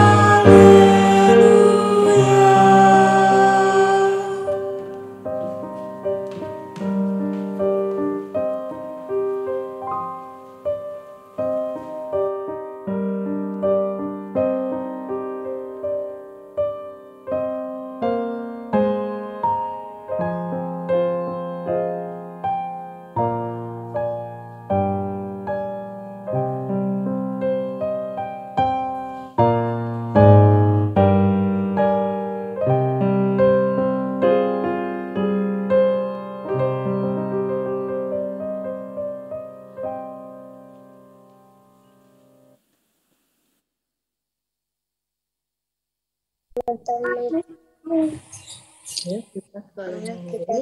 Kita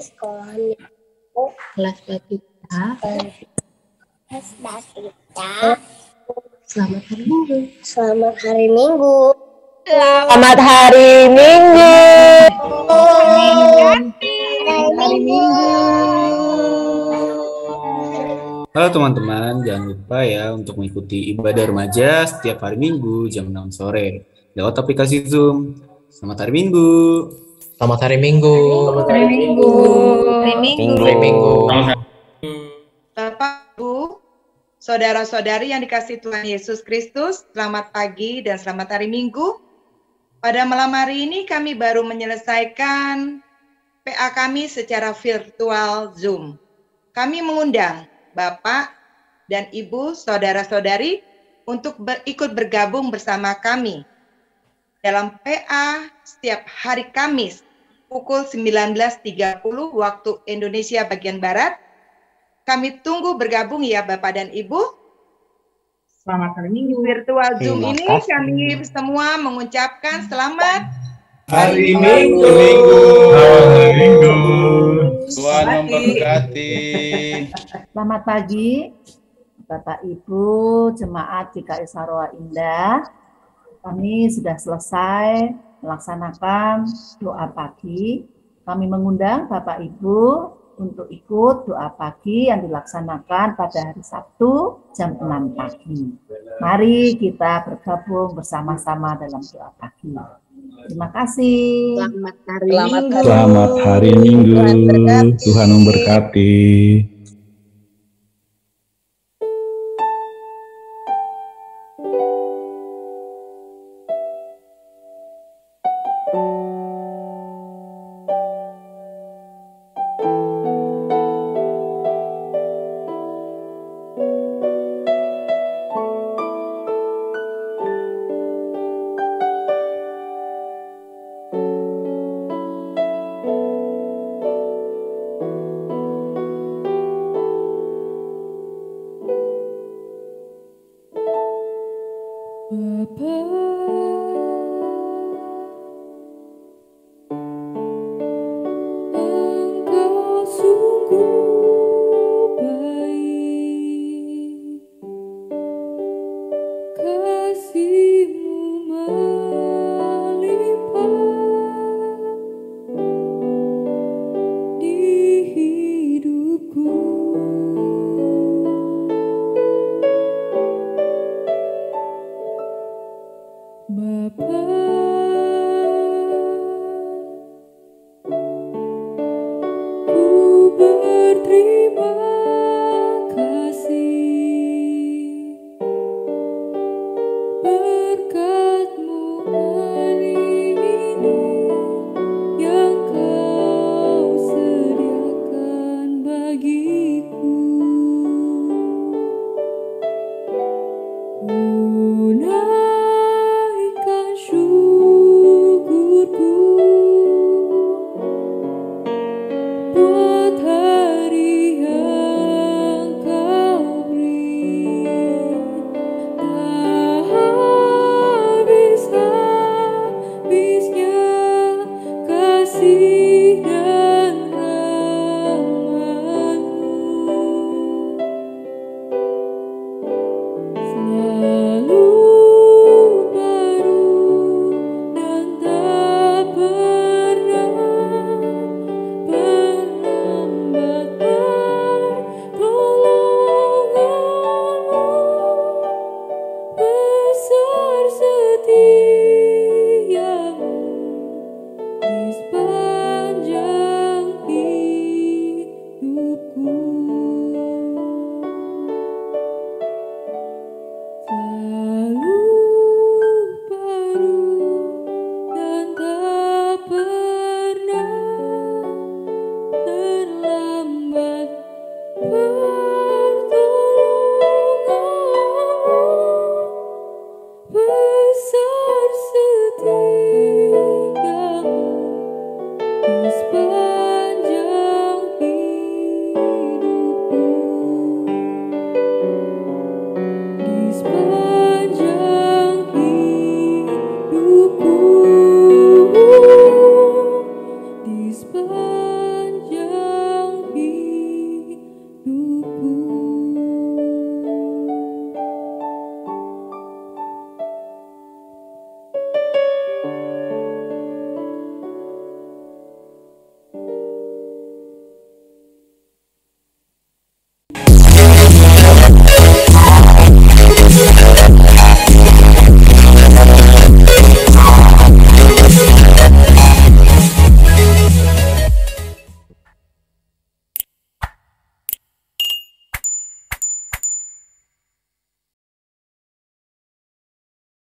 sekolah kelas kita selamat hari Minggu. Selamat hari Minggu. Selamat hari Minggu. Selamat hari Minggu. Halo teman-teman, jangan lupa ya untuk mengikuti ibadah remaja setiap hari Minggu jam 6 sore lewat aplikasi Zoom. Selamat hari Minggu. Selamat hari Minggu. Hari Minggu. Hari Minggu. Hari Minggu. Bapak, Ibu, saudara-saudari yang dikasihi Tuhan Yesus Kristus, selamat pagi dan selamat hari Minggu. Pada malam hari ini kami baru menyelesaikan PA kami secara virtual Zoom. Kami mengundang Bapak dan Ibu, saudara-saudari untuk ikut bergabung bersama kami dalam PA setiap hari Kamis pukul 19.30 waktu Indonesia bagian Barat. Kami tunggu bergabung ya Bapak dan Ibu. Selamat hari Minggu. Virtual Zoom Terima ini kasih. kami semua mengucapkan selamat Hari Minggu. Hari Minggu. Tuhan memberkati. Selamat pagi, Bapak Ibu, Jemaat GKI Saroa Indah. Kami sudah selesai melaksanakan doa pagi. Kami mengundang Bapak Ibu untuk ikut doa pagi yang dilaksanakan pada hari Sabtu jam 6 pagi. Mari kita bergabung bersama-sama dalam doa pagi. Terima kasih. Selamat hari Selamat Minggu. Selamat hari Minggu. Tuhan berkati. Tuhan memberkati. Bapa